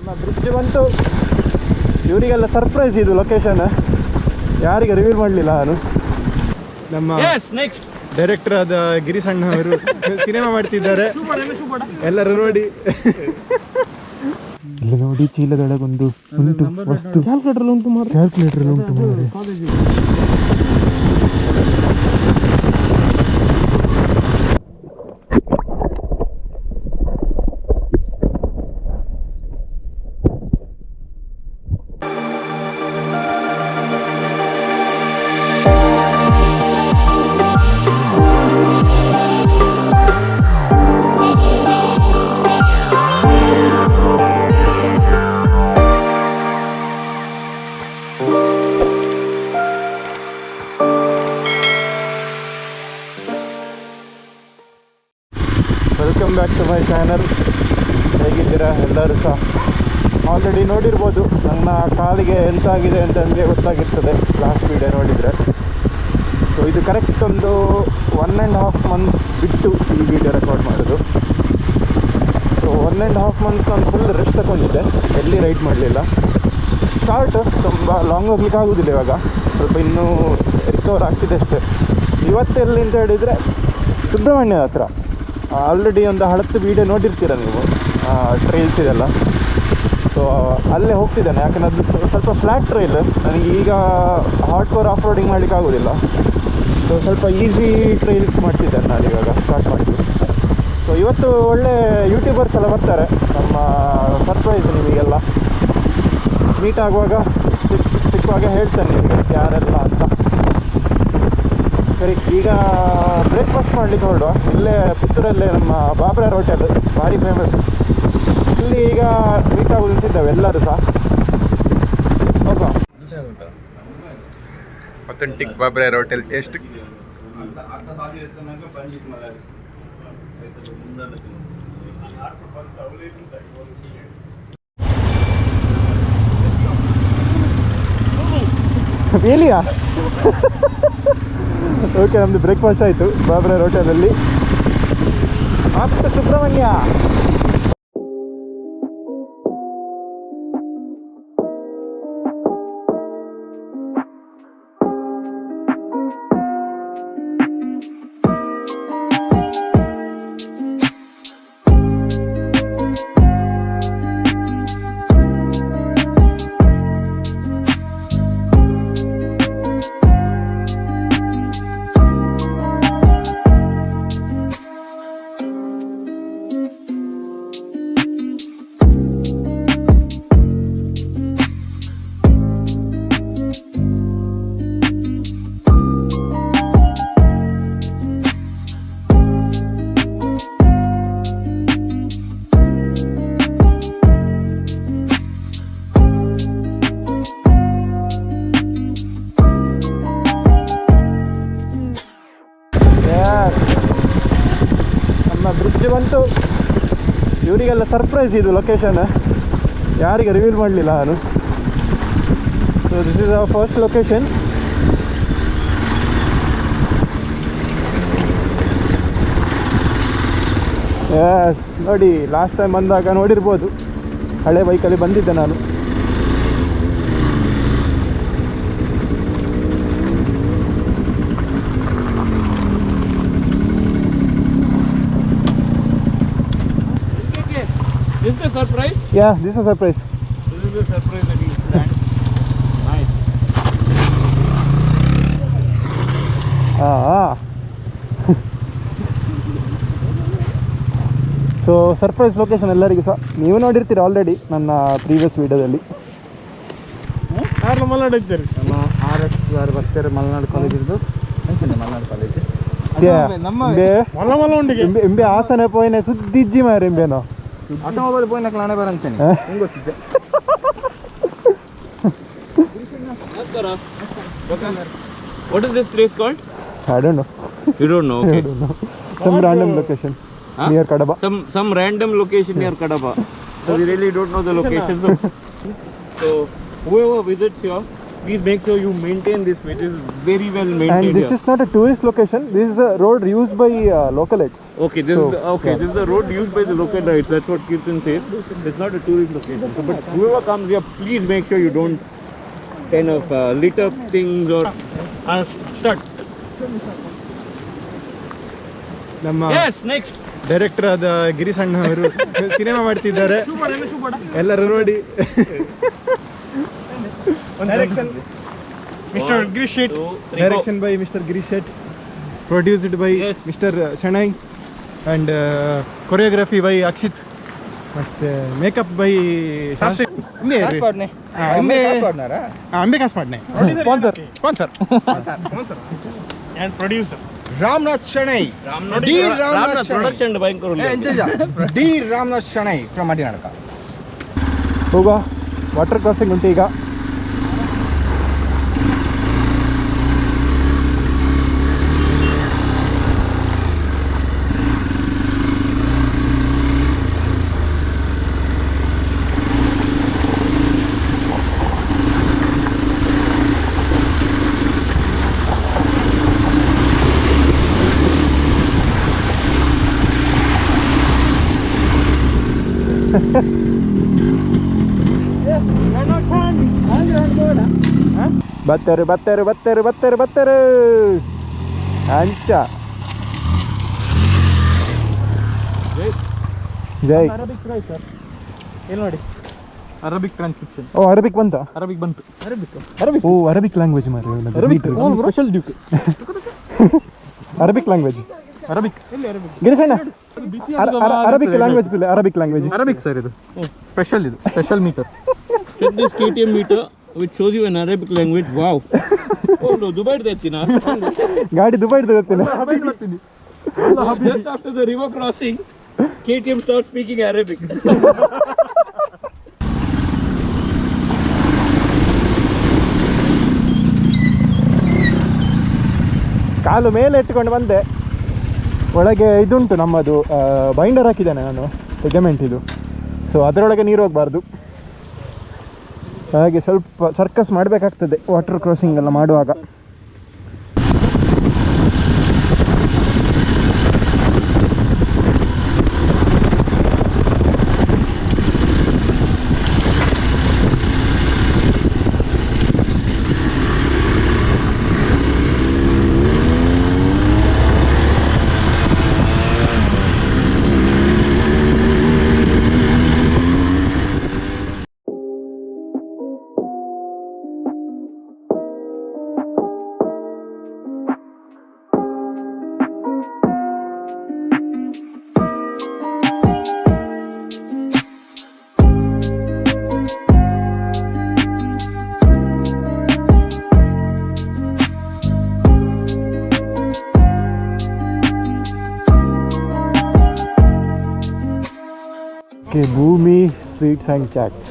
ನಮ್ಮ ಬ್ರಿಡ್ಜ್ ಬಂತು. ಇವರಿಗೆಲ್ಲ ಸರ್ಪ್ರೈಸ್ ಇದು ಲೊಕೇಶನ್, ಯಾರಿಗೆ ರಿವೀಲ್ ಮಾಡಲಿಲ್ಲ ನಾನು. ನಮ್ಮ ಡೈರೆಕ್ಟರ್ ಆದ ಗಿರೀಶ್ ಅಣ್ಣ ಅವರು ಸಿನಿಮಾ ಮಾಡ್ತಿದ್ದಾರೆ, ಎಲ್ಲರೂ ನೋಡಿ. ಇಲ್ಲ ನೋಡಿ, ಚೀಲದೊಳಗೊಂದು ಉಂಟು ವಸ್ತು. ಕ್ಯಾಲ್ಕುಲೇಟರ್ ಉಂಟು ಮಾತ್ರ, ಕ್ಯಾಲ್ಕುಲೇಟರ್ ಉಂಟು ಮಾತ್ರ. Welcome back to my channel. ಹೇಗಿದ್ದೀರಾ ಎಲ್ಲರೂ ಸಹ? ಆಲ್ರೆಡಿ ನೋಡಿರ್ಬೋದು ನನ್ನ ಕಾಲಿಗೆ ಎಂತಾಗಿದೆ ಅಂತ ನನಗೆ ಗೊತ್ತಾಗಿರ್ತದೆ ಲಾಸ್ಟ್ ವೀಡಿಯೋ ನೋಡಿದರೆ. ಸೊ ಇದು ಕರೆಕ್ಟ್ ಒಂದು 1.5 ಮಂತ್ಸ್ ಬಿಟ್ಟು ಈ ವಿಡಿಯೋ ರೆಕಾರ್ಡ್ ಮಾಡೋದು. ಸೊ 1.5 ಮಂತ್ಸ್ ನಾನು ಫುಲ್ ರೆಸ್ಟ್ ತಗೊಂಡಿದ್ದೆ, ಎಲ್ಲಿ ರೈಡ್ ಮಾಡಲಿಲ್ಲ. ಶಾರ್ಟು, ತುಂಬ ಲಾಂಗ್ ಹೋಗ್ಲಿಕ್ಕೆ ಆಗೋದಿಲ್ಲ ಇವಾಗ, ಸ್ವಲ್ಪ ಇನ್ನೂ ರಿಕವರ್ ಆಗ್ತಿದೆ ಅಷ್ಟೇ. ಇವತ್ತೆಲ್ಲಿ ಅಂತ ಹೇಳಿದರೆ ಸುಬ್ರಹ್ಮಣ್ಯದ ಹತ್ರ. ಆಲ್ರೆಡಿ ಒಂದು 10 ವೀಡಿಯೋ ನೋಡಿರ್ತೀರ ನೀವು, ಟ್ರೈಲ್ಸ್ ಇದೆಲ್ಲ. ಸೊ ಅಲ್ಲೇ ಹೋಗ್ತಿದ್ದಾನೆ, ಯಾಕಂದರೆ ಅದು ಸ್ವಲ್ಪ ಫ್ಲ್ಯಾಟ್ ಟ್ರೈಲ್. ನನಗೆ ಈಗ ಹಾರ್ಡ್ ಕೋರ್ ಆಫ್ ರೋಡಿಂಗ್ ಮಾಡಲಿಕ್ಕೆ ಆಗೋದಿಲ್ಲ. ಸೊ ಸ್ವಲ್ಪ ಈಸಿ ಟ್ರೈಲ್ಸ್ ಮಾಡ್ತಿದ್ದೇನೆ ನಾನು ಇವಾಗ, ಸ್ಟಾರ್ಟ್ ಮಾಡ್ತೀನಿ. ಸೊ ಇವತ್ತು ಒಳ್ಳೆ ಯೂಟ್ಯೂಬರ್ಸ್ ಎಲ್ಲ ಬರ್ತಾರೆ. ನಮ್ಮ ಸರ್ಪ್ರೈಸ್ ನಿಮಗೆಲ್ಲ ಮೀಟ್ ಆಗುವಾಗ ಸಿಕ್ಕುವಾಗ ಹೇಳ್ತೇನೆ ನಿಮಗೆ ಯಾರೆಲ್ಲ ಅಂತ. ಸರಿ, ಈಗ ಬ್ರೇಕ್ಫಾಸ್ಟ್ ಮಾಡಲಿಕ್ಕೆ ಹೊರಡುವ. ಇಲ್ಲೇ ಪುತ್ತೂರಲ್ಲೇ ನಮ್ಮ ಬಾಬ್ರಾರ್ ಹೋಟೆಲ್ ಭಾರಿ ಫೇಮಸ್. ಇಲ್ಲಿ ಈಗ ಮೀಟ್ ಆಗೋದಿದ್ದಾವೆ ಎಲ್ಲರೂ ಸಹ. ಹೋಗುವ. Authentic Babrar hotel taste. ಬೇಲಿಯಾ? ಓಕೆ, ನಮ್ಮದು ಬ್ರೇಕ್ಫಾಸ್ಟ್ ಆಯಿತು ಬಾಬ್ರಾರ್ ಹೋಟೆಲಲ್ಲಿ. ಸುಬ್ರಹ್ಮಣ್ಯ ಬ್ರಿಡ್ಜ್ ಬಂತು. ಇವರಿಗೆಲ್ಲ ಸರ್ಪ್ರೈಸ್ ಇದು ಲೊಕೇಶನ್, ಯಾರಿಗೆ ರಿವೀಲ್ ಮಾಡಲಿಲ್ಲ ನಾನು. So this is our first location. Yes, ನೋಡಿ ಲಾಸ್ಟ್ ಟೈಮ್ ಬಂದಾಗ ನೋಡಿರ್ಬೋದು, ಹಳೆ ಬೈಕಲ್ಲಿ ಬಂದಿದ್ದೆ ನಾನು. Is this a surprise? Yeah, this is a surprise. This is a surprise that you planned. Nice. So surprise location ಎಲ್ಲರಿಗೂ ಸಹ ನೀವು ನೋಡಿರ್ತೀರ ಆಲ್ರೆಡಿ ನನ್ನ ಪ್ರೀವಿಯಸ್ ವೀಡಿಯೋದಲ್ಲಿ. ಯಾರು ಮಲ್ನಾಡು ಇದ್ದೀರಿ? ನಮ್ಮ RX ಯಾರು ಬರ್ತಾರೆ ಮಲ್ನಾಡು ಕಾಲೇಜಿದ್ದು. ಮಲ್ನಾಡು ಕಾಲೇಜ್ ಎಂಬೆ ಹಾಸನ ಪೋಯಿನ ಸುದ್ದಿಜ್ಜಿ ಮಾರ ಎಂಬೇನೋ ಆಟೋಮೊಬೈಲ್ ಪೋಯಿನ ಕ್ಲಾಣೆ ಬರಂತಾನೆ ಹೆಂಗೆ ಗೊತ್ತಿದ್ದೆ. What is this place called? I don't know. You don't know? Okay. I don't know. Some random location near Kabada. Some random location near Kabada. So we really don't know the location. So whoever visits here please make sure you maintain this way. This is very well maintained. And this is not a tourist location. This is the road used by localites. Okay, this is the road used by the localites. That's what Kirtan says. It's not a tourist location. So, but whoever comes here, please make sure you don't kind of lit up things or start. Yes, next. Director ಆದ ಗಿರೀಶ್ ಅಣ್ಣ ಅವರು cinema ಮಾಡ್ತಿದ್ದಾರೆ, ಎಲ್ಲರೂ ನೋಡಿ. Mister Girish Shet, direction by mister Girish Shet, produced by mister Shenoy and choreography by Akshith, ಮತ್ತೆ makeup by ಅಂಬೆ ಕಾಸ್ ಪಾಡ್ನೆ, sponsor and producer Ramnath Shanai. Ramnath production D Ramnath Shanai from Madinaka. ಹೋಗ ವಾಟರ್ ಕ್ರಾಸಿಂಗ್ ಉಂಟು ಈಗ. ಬತ್ತರು ಅಂಚ ಜೈ ಏನು ನೋಡಿ ಅರಬಿಕ್ ಟ್ರಾನ್ಸ್ಕ್ರಿಪ್ಷನ್. ಓ ಅರಬಿಕ್ ಬಂತು, ಓ ಅರಬಿಕ್ ಲ್ಯಾಂಗ್ವೇಜ್ ಮಾತ್ರ, ಸ್ಪೆಷಲ್ ಡ್ಯೂಕ್ ಅರಬಿಕ್ ಲ್ಯಾಂಗ್ವೇಜ್. ಗಿರೀಶಣ್ಣ ಅರಬಿಕ್ ಲ್ಯಾಂಗ್ವೇಜ್ ಸರ್, ಇದು special meter. Check this KTM meter which shows you an Arabic language. Wow. Oh no, Dubai detina. ಗಾಡಿ ದುಬೈ ಹೋಗ್ತೀನಿ. Just after the river crossing, KTM starts speaking Arabic. ಕಾಲು ಮೇಲೆ ಇಟ್ಕೊಂಡು ಬಂದೆ. ಒಳಗೆ ಇದುಂಟು ನಮ್ಮದು binder ಹಾಕಿದ್ದೇನೆ ನಾನು, ಲಿಗಮೆಂಟ್ ಇದು. ಸೊ ಅದರೊಳಗೆ ನೀರು ಹೋಗಬಾರ್ದು, ಹಾಗೆ ಸ್ವಲ್ಪ ಸರ್ಕಸ್ ಮಾಡಬೇಕಾಗ್ತದೆ ವಾಟರ್ ಕ್ರಾಸಿಂಗ್ ಎಲ್ಲ ಮಾಡುವಾಗ. ಭೂಮಿ ಸ್ವೀಟ್ಸ್ ಆ್ಯಂಡ್ ಚಾಟ್ಸ್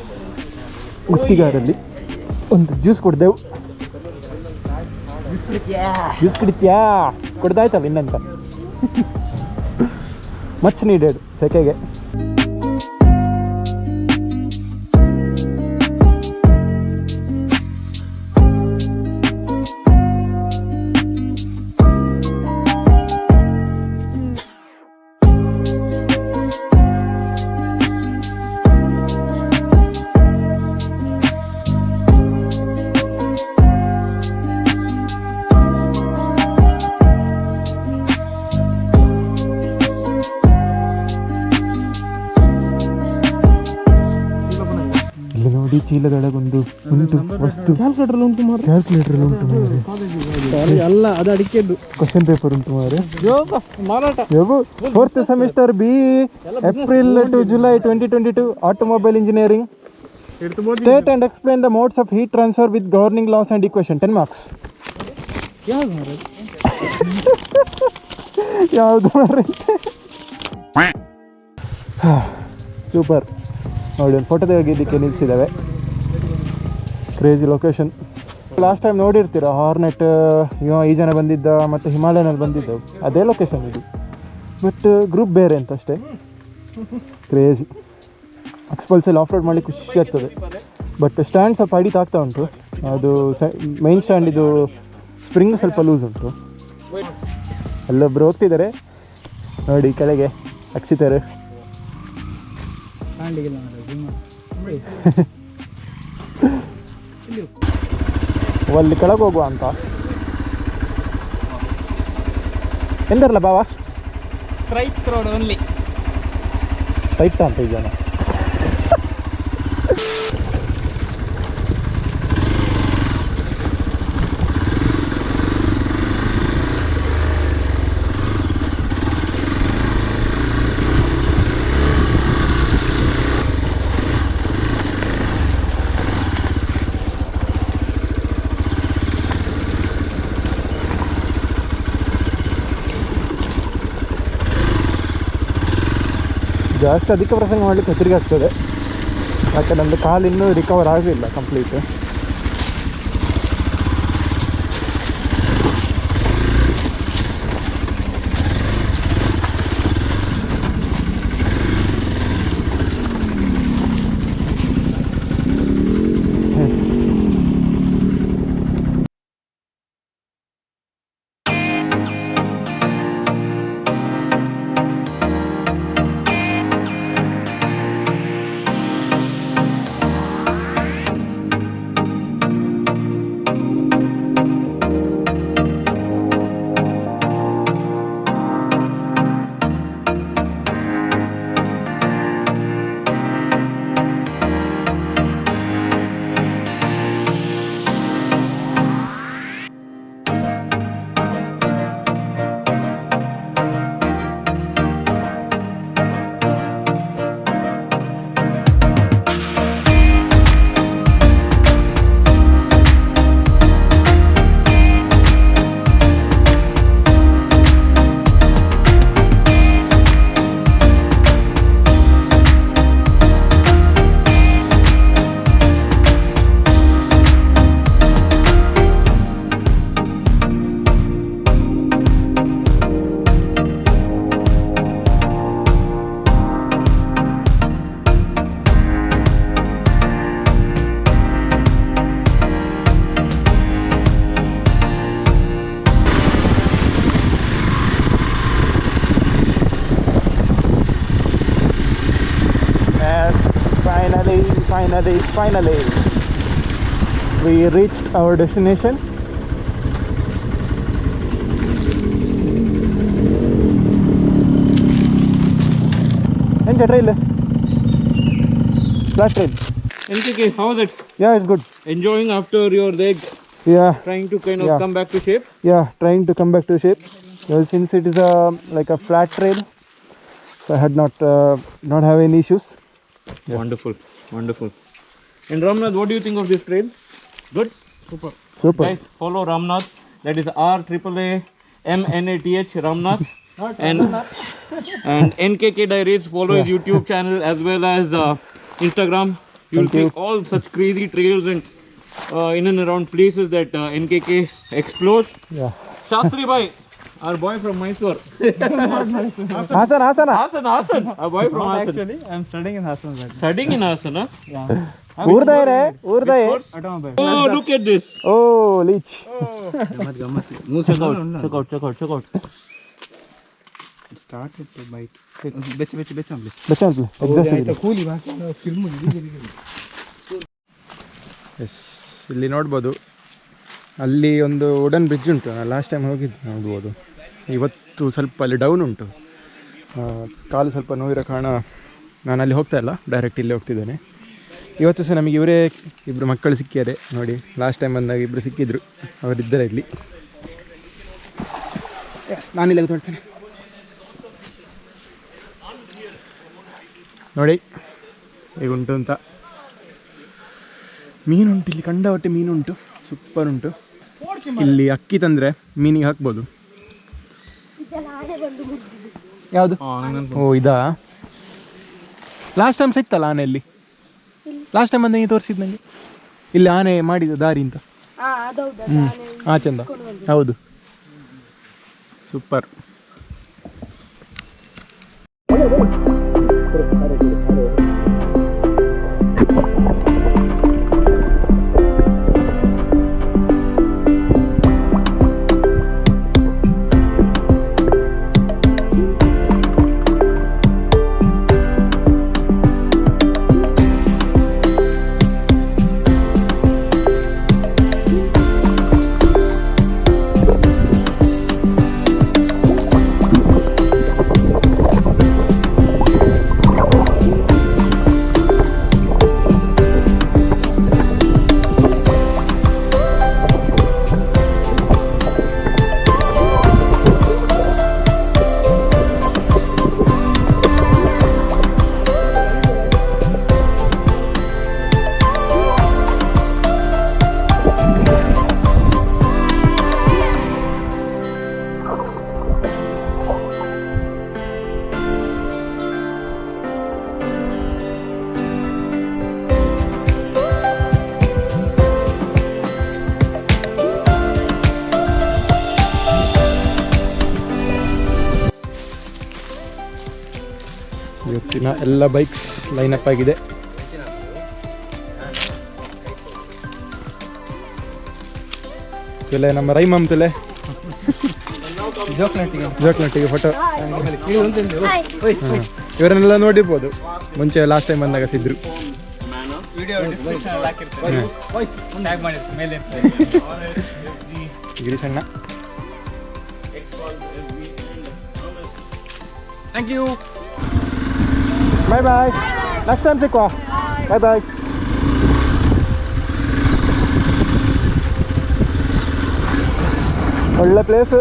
ಗುತ್ತಿಗಾರಲ್ಲಿ ಒಂದು ಜ್ಯೂಸ್ ಕೊಡ್ದೆವು. ಜ್ಯೂಸ್ ಕುಡಿತ್ಯಾ? ಕೊಡ್ದಾಯ್ತಲ್ಲ ಇನ್ನಂತ. ಮಚ್ ನೀಡೆಡ್ ಸೆಕೆಗೆ. ನೋಡಿ ಚೀಲದೊಳಗೊಂದು ಉಂಟು ವಸ್ತು, ಕ್ಯಾಲ್ಕುಲೇಟರ್ ಉಂಟು ಮಾರೆ, ಅಲ್ಲ ಅದು ಅಡಿಕೆದ್ದು. ಕ್ವಶನ್ ಪೇಪರ್ ಉಂಟು ಮಾರೆ. Fourth semester B April to July 2022 automobile engineering. State and explain the modes of heat transfer with governing laws and equation. 10 marks. ಯಾವುದು ಮಾರೆ? ಸೂಪರ್. ನೋಡಿ ಒಂದು ಫೋಟೋ ತೆಗಿಯೋದಕ್ಕೆ ನಿಲ್ಸಿದ್ದಾವೆ. Crazy location. ಲಾಸ್ಟ್ ಟೈಮ್ ನೋಡಿರ್ತೀರ ಹಾರ್ನೆಟ್, ಈ ಜನ ಬಂದಿದ್ದ ಮತ್ತು ಹಿಮಾಲಯನಲ್ಲಿ ಬಂದಿದ್ದವು, ಅದೇ ಲೊಕೇಶನ್ ಇದು. ಬಟ್ ಗ್ರೂಪ್ ಬೇರೆ ಅಂತ ಅಷ್ಟೇ. ಕ್ರೇಜಿ. ಎಕ್ಸ್ಪಲ್ಸಲ್ಲಿ ಆಫ್ ರೋಡ್ ಮಾಡಲಿಕ್ಕೆ ಖುಷಿ ಆಗ್ತದೆ. ಬಟ್ ಸ್ಟ್ಯಾಂಡ್ ಸ್ವಲ್ಪ ಹೈಟ್ ಆಗ್ತಾ ಉಂಟು. ಅದು ಮೈನ್ ಸ್ಟ್ಯಾಂಡ್ ಇದು ಸ್ಪ್ರಿಂಗ್ ಸ್ವಲ್ಪ ಲೂಸ್ ಉಂಟು. ಅಲ್ಲೊಬ್ರು ಹೋಗ್ತಿದ್ದಾರೆ ನೋಡಿ ಕೆಳಗೆ, ಅಕ್ಷಿತರು. ಅಲ್ಲಿ ಕೆಳಗೆ ಹೋಗುವ ಅಂತ ಎಂದರಲ್ಲ ಬಾವ, ಸ್ಟ್ರೈಟ್ ರೋಡ್ ಓನ್ಲಿ. ರೈಟ್ ಅಂತ ಇದೆಯಾ? ಜಾಸ್ತಿ ಅಧಿಕ ಪ್ರಸಂಗ ಮಾಡಲಿಕ್ಕೆ ಹೆದರಿಕೆ ಆಗ್ತದೆ, ಯಾಕೆ ನಮ್ಮದು ಕಾಲು ಇನ್ನೂ ರಿಕವರ್ ಆಗಲಿಲ್ಲ complete. Finally, we reached our destination. Enjoy trail. Flat trail. NKK, how is it? Yeah, it's good. Enjoying after your leg? Yeah. Trying to kind of come back to shape? Yeah, trying to come back to shape. Well, since it is like a flat trail, so I had not have any issues. Yeah. Wonderful, wonderful. And Ramnath, what do you think of this trail? Good? Super. Guys, follow Ramnath. That is RAAMNATH Ramnath. And NKK Diaries. Follow his YouTube channel as well as Instagram. You'll see all such crazy trails and in and around places that NKK explores. Yeah. Shastri Bhai, our boy from Mysore. Hasan. Hasan, our boy from Hasan. Actually, I'm studying in Hassan. Studying in Hasan, huh? Yeah. Urdaye. Automobile. Oh, look at this. Oh, leech. Check out. It started to bite. Becham. Yes, ಇಲ್ಲಿ ನೋಡ್ಬೋದು, ಅಲ್ಲಿ ಒಂದು wooden bridge ಉಂಟು. ನಾನು last time ಹೋಗಿದ್ದು ನೋಡ್ಬೋದು. ಇವತ್ತು ಸ್ವಲ್ಪ ಅಲ್ಲಿ ಡೌನ್ ಉಂಟು, ಕಾಲು ಸ್ವಲ್ಪ ನೋವಿರೋ ಕಾರಣ ನಾನು ಅಲ್ಲಿ ಹೋಗ್ತಾ ಇಲ್ಲ, ಡೈರೆಕ್ಟ್ ಇಲ್ಲಿ ಹೋಗ್ತಿದ್ದೇನೆ. ಇವತ್ತು ಸಹ ನಮಗೆ ಇವರೇ ಇಬ್ಬರು ಮಕ್ಕಳು ಸಿಕ್ಕಿದ್ದಾರೆ ನೋಡಿ. ಲಾಸ್ಟ್ ಟೈಮ್ ಬಂದಾಗ ಇಬ್ಬರು ಸಿಕ್ಕಿದ್ರು, ಅವರಿದ್ದಾರೆ ಇಲ್ಲಿ. ಎಸ್, ನಾನಿಲ್ಲ ಕೂತ್ಕೊಳ್ತೇನೆ ನೋಡಿ ಹೇಗುಂಟು ಅಂತ. ಮೀನುಂಟು ಇಲ್ಲಿ, ಕಂಡಪಟ್ಟೆ ಮೀನುಂಟು, ಸೂಪರ್ ಉಂಟು. ಇಲ್ಲಿ ಅಕ್ಕಿ ತಂದರೆ ಮೀನಿಗೆ ಹಾಕ್ಬೋದು. ಯಾವುದು? ಓ, ಇದಾ? ಲಾಸ್ಟ್ ಟೈಮ್ ಸಿಕ್ತಲ್ಲ ಆನೆ ಇಲ್ಲಿ. ಲಾಸ್ಟ್ ಟೈಮ್ ಬಂದು ತೋರಿಸಿದ್ದು ನನಗೆ ಇಲ್ಲಿ ಆನೆ ಮಾಡಿದ ದಾರಿ ಅಂತ. ಚಂದ, ಹೌದು, ಸೂಪರ್. ಇವತ್ತಿನ ಎಲ್ಲ ಬೈಕ್ಸ್ ಲೈನಪ್ ಆಗಿದೆ. ತುಲೆ ನಮ್ಮ ರೈಮಮ್ ತುಲೆ ಜೋಕ್ನಟ್ಟಿಗೆ ಫೋಟೋ. ಇವರನ್ನೆಲ್ಲ ನೋಡಿರ್ಬೋದು, ಮುಂಚೆ ಲಾಸ್ಟ್ ಟೈಮ್ ಬಂದಾಗ ಸಿದ್ರು. ಗಿರೀಶ್ ಅಣ್ಣ, thank you, bye bye, next time ಸಿಕ್ಕುವ, ಬಾಯ್ ಬಾಯ್. ಒಳ್ಳೆ ಪ್ಲೇಸು,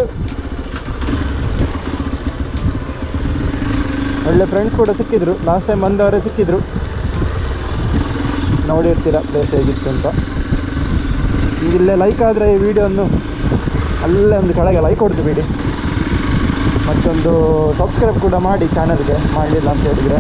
ಒಳ್ಳೆ ಫ್ರೆಂಡ್ಸ್ ಕೂಡ ಸಿಕ್ಕಿದ್ರು. ಲಾಸ್ಟ್ ಟೈಮ್ ಬಂದವರೇ ಸಿಕ್ಕಿದ್ರು. ನೋಡಿರ್ತೀರ ಪ್ಲೇಸ್ ಹೇಗಿತ್ತು ಅಂತ. ಇಲ್ಲೇ ಲೈಕ್ ಆದರೆ ಈ ವಿಡಿಯೋವನ್ನು ಅಲ್ಲೇ ಒಂದು ಕೆಳಗೆ ಲೈಕ್ ಹೊಡೆದು ಬಿಡಿ. ಮತ್ತೊಂದು ಸಬ್ಸ್ಕ್ರೈಬ್ ಕೂಡ ಮಾಡಿ ಚಾನಲ್ಗೆ, ಮಾಡಲಿಲ್ಲ ಅಂತ ಹೇಳಿದರೆ.